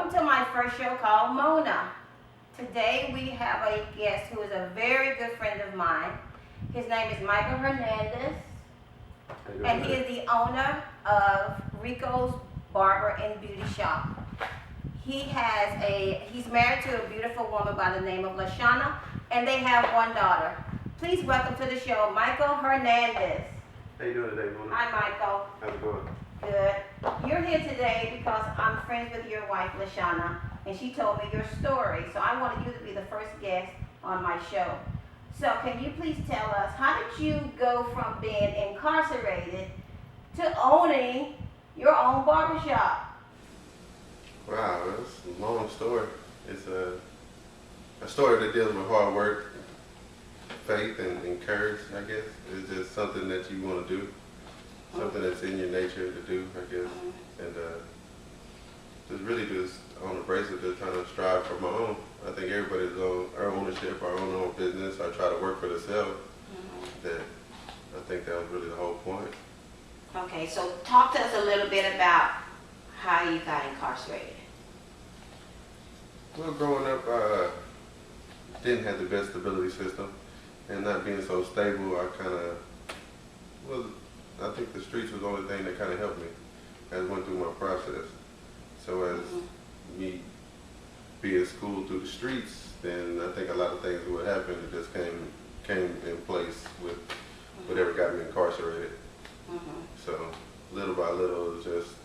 Welcome to my first show called Mona. Today we have a guest who is a very good friend of mine. His name is Michael Hernandez, and he is the owner of Rico's Barber and Beauty Shop. He's married to a beautiful woman by the name of LaShawna, and they have one daughter. Please welcome to the show, Michael Hernandez. How you doing today, Mona? Hi, Michael. How's it going? Good. You're here today because I'm friends with your wife, LaShawna, and she told me your story. So I wanted you to be the first guest on my show. So can you please tell us, how did you go from being incarcerated to owning your own barbershop? Wow, that's a long story. It's a story that deals with hard work, faith, and courage, I guess. It's just something that you want to do. Something that's in your nature to do, I guess, and just really just on the basis of trying to strive for my own. I think everybody's on our ownership, our own business. I try to work for themselves. That I think that was really the whole point. Okay, so talk to us a little bit about how you got incarcerated. Well, growing up, I didn't have the best stability system, and not being so stable, I think the streets was the only thing that kind of helped me as I went through my process. So as me being schooled through the streets, then I think a lot of things that would happen that just came in place with whatever got me incarcerated. So little by little, it just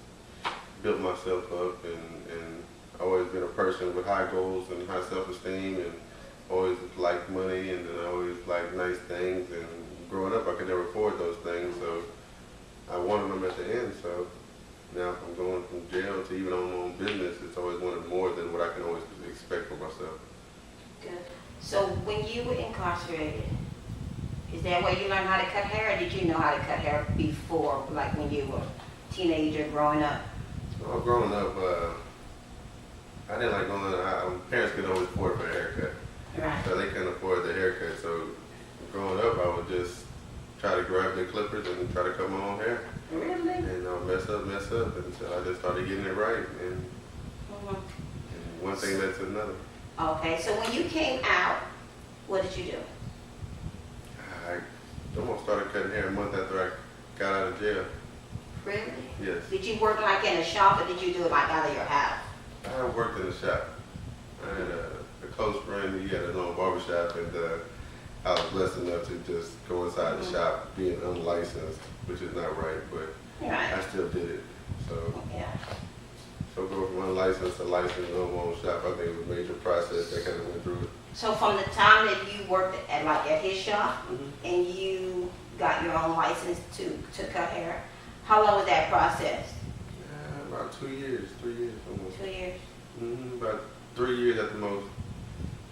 built myself up, and always been a person with high goals and high self-esteem, and always liked money, and then I always liked nice things. And growing up, I could never afford those things, so I wanted them at the end. So now if I'm going from jail to even own my own business, it's always wanted more than what I can always expect for myself. Good. So when you were incarcerated, is that where you learned how to cut hair, or did you know how to cut hair before, like when you were a teenager growing up? Well, growing up, I didn't like going. Parents couldn't always afford for a haircut, Right. so they couldn't afford the haircut. So growing up, I would just try to grab the clippers and try to cut my own hair. Really? And mess up until I just started getting it right. And one thing led to another. Okay, so when you came out, what did you do? I almost started cutting hair a month after I got out of jail. Really? Yes. Did you work like in a shop, or did you do it like out of your house? I worked in the shop. I had a close friend, he had his own barbershop, and I was blessed enough to just go inside the shop being unlicensed, which is not right, but Right. I still did it. So Yeah. go from unlicensed to licensed in my own shop, I think it was a major process that kind of went through it. So from the time that you worked at his shop, and you got your own license to cut hair, how long was that process? About 2 years, 3 years almost. 2 years. About 3 years at the most.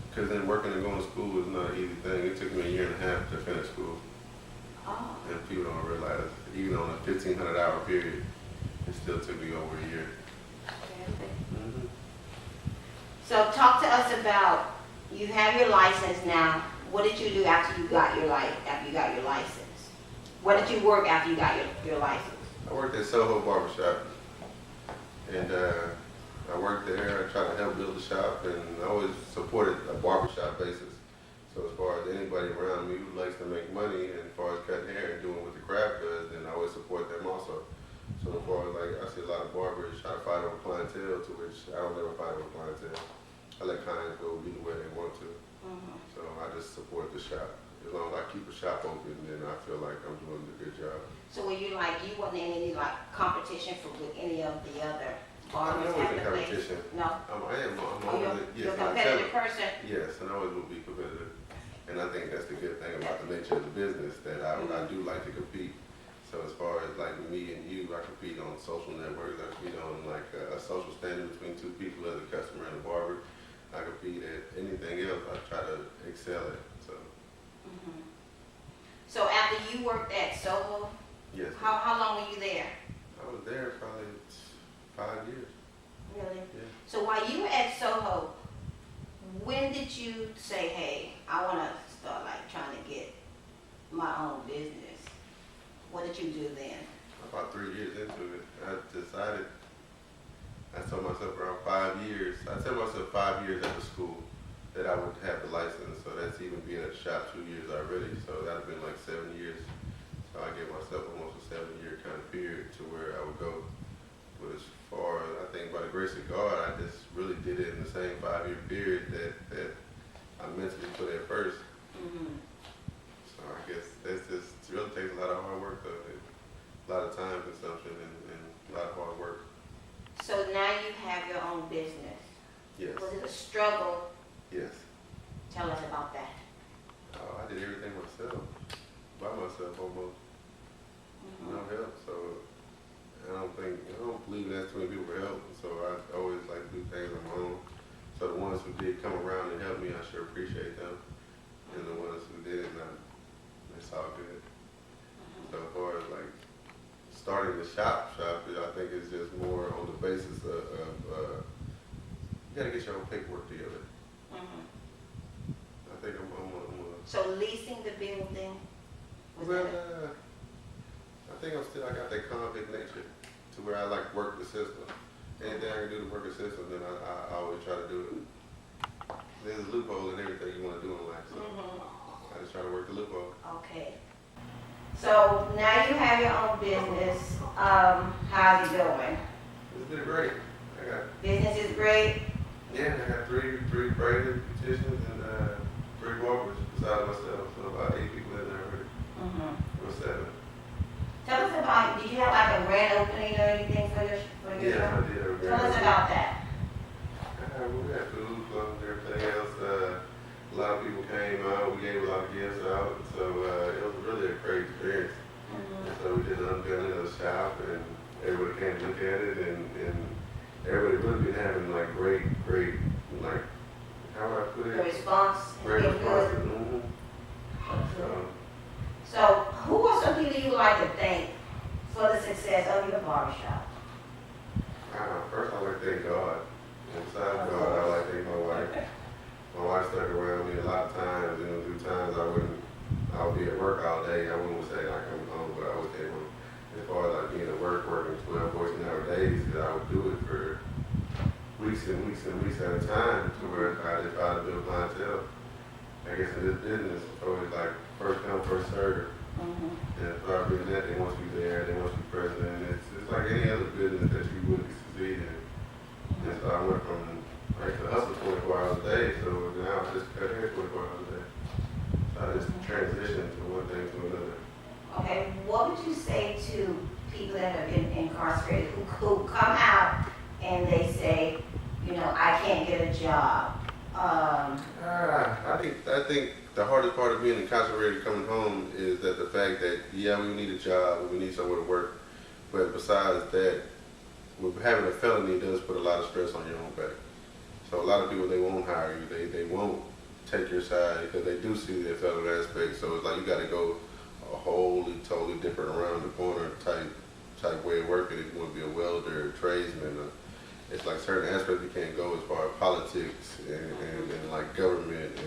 Because then working and going to school was not an easy thing. It took me a year and a half to finish school. Oh. And people don't realize, even on a 1,500-hour period, it still took me over a year. Really? So talk to us about, you have your license now. What did you do after you got your license? Where did you work after you got your license? I worked at Soho Barbershop, and I worked there. I tried to help build the shop, and I always supported a barbershop basis. So as far as anybody around me who likes to make money, and as far as cutting hair and doing what the craft does, then I always support them also. So as far as I see a lot of barbers try to fight over clientele, to which I don't ever fight over clientele. I let clients go either way they want to. So I just support the shop. As long as I keep the shop open, then I feel like I'm doing a good job. So were you wasn't in any competition with any of the other barbers? I'm always in competition. No? I am. You're a competitive person? Yes, and I always will be competitive. And I think that's the good thing about the nature of the business, that I do like to compete. So as far as like me and you, I compete on social networks. I compete on like a social standing between two people, as a customer and a barber. I compete at anything else. I try to excel at. So after you worked at Soho, Yes. how long were you there? I was there probably 5 years. Really? Yeah. So while you were at Soho, when did you say, hey, I want to start trying to get my own business? What did you do then? About 3 years into it, I decided, I told myself around 5 years. years. I tell myself 5 years after school that I would have the license. So that's even being at the shop 2 years already. So that'd have been like 7 years. So I gave myself almost a 7-year kind of period to where I would go. But as far as I think by the grace of God, I just really did it in the same 5-year period that I mentally put at first. So I guess that's just, it really takes a lot of hard work though. A lot of time consumption and a lot of hard work. So now you have your own business. Yes. Was it a struggle? Yes. Tell us about that. I did everything myself, by myself almost. No help. So I don't believe in asking too many people for help. So I always like to do things on my own. So the ones who did come around and help me, I sure appreciate them. And the ones who didn't, it's all good. So as far as like starting the shop, I think it's just more on the basis of you gotta get your own paperwork together. I think I'm So leasing the building? well, I think I got that convict nature to where I like work the system. Anything I can do to work the system, then I always try to do it. There's a loophole in everything you want to do in life, so I just try to work the loophole. Okay. So now you have your own business. How's it going? It's been great. I got Business is great. I got three braided petitions and 3 barbers besides myself, so about 8 people in there already. Or 7. Tell us about, did you have like a grand opening or anything for your Yeah, shop? I did. Tell us about that. We had food, clothes, and everything else. A lot of people came out. We gave a lot of gifts out. So it was really a great experience. And so we did an unveiling of the shop, and everybody came to look at it, and everybody really been having like great, like, how would I put it? The response. Great has been good. response. So who are some people you would like to thank for the success of your barbershop? First, I like to thank God. And besides God, I like to thank my wife. My wife stuck around me a lot of times, and through times I would be at work all day. I wouldn't say like I'm home, but I would say, well, as far as like being at work, working 12, 14-hour days, that I would do it for weeks and weeks and weeks at a time to where if I had to build clientele. I guess in this business, it's always like first come, first serve. And if I bring that, they want you there, they want you present. And it's like any other business that you would succeed in. And so I went from like the hustle 24 hours a day, so now I just cut hair 24 hours a day. So I just transitioned from one thing to another. Okay, what would you say to people that have been incarcerated who come out and they say, you know, I can't get a job? I think the hardest part of being incarcerated coming home is that the fact that, yeah, we need a job, we need somewhere to work, but besides that, with having a felony does put a lot of stress on your own back. So a lot of people, they won't hire you, they won't take your side because they do see the felony aspect. So it's like you got to go a wholly, totally different around the corner type way of working. If you want to be a welder, a tradesman, it's like certain aspects you can't go as far as politics and like government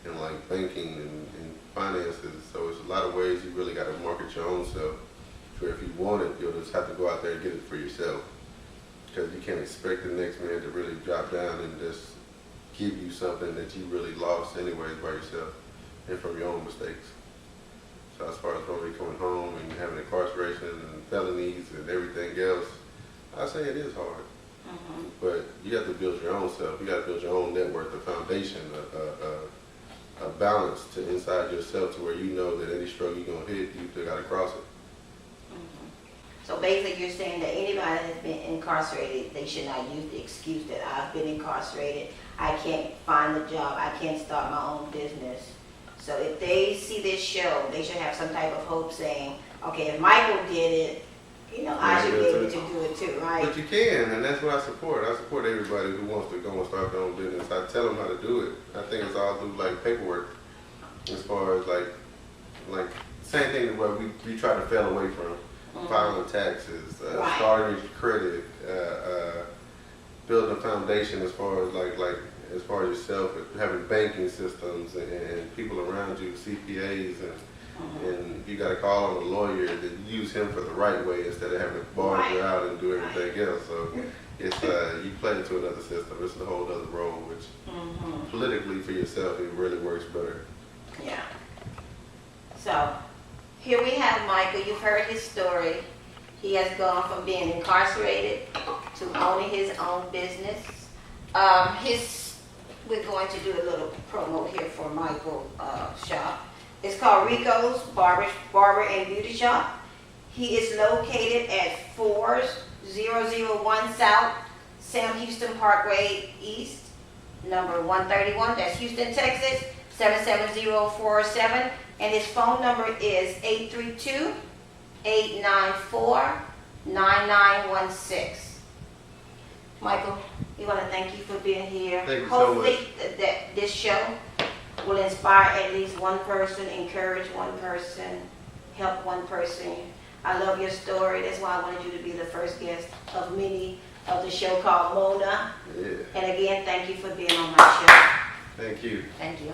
and like banking and finances. So it's a lot of ways you really got to market your own self. Where if you want it, you'll just have to go out there and get it for yourself. Because you can't expect the next man to really drop down and just give you something that you really lost anyways by yourself and from your own mistakes. So as far as already coming home and having incarceration and felonies and everything else, I say it is hard. But you have to build your own self. You got to build your own network, a foundation, a balance to inside yourself to where you know that any struggle you're going to hit, you still got to cross it. So basically you're saying that anybody that's been incarcerated, they should not use the excuse that I've been incarcerated, I can't find a job, I can't start my own business. So if they see this show, they should have some type of hope saying, okay, if Michael did it, you know, I should be able to do it too, right? But you can, and that's what I support. I support everybody who wants to go and start their own business. I tell them how to do it. I think it's all through like paperwork, as far as like same thing that we try to fail away from. Filing taxes, starting your credit, building a foundation as far as as far as yourself, having banking systems and people around you, CPAs, and you got to call on a lawyer to use him for the right way instead of having to barge you out and do everything else. So it's you play into another system. It's a whole other role, which politically for yourself, it really works better. Yeah. So here we have Michael. You've heard his story. He has gone from being incarcerated to owning his own business. We're going to do a little promo here for Michael shop. It's called Rico's Barber and Beauty Shop. He is located at 4001 South Sam Houston Parkway East, number 131. That's Houston, Texas, 77047. And his phone number is 832-894-9916. Michael, we want to thank you for being here. Thank you Hopefully so much. that this show will inspire at least one person, encourage one person, help one person. I love your story. That's why I wanted you to be the first guest of many of the show called Mona. Yeah. And again, thank you for being on my show. Thank you. Thank you.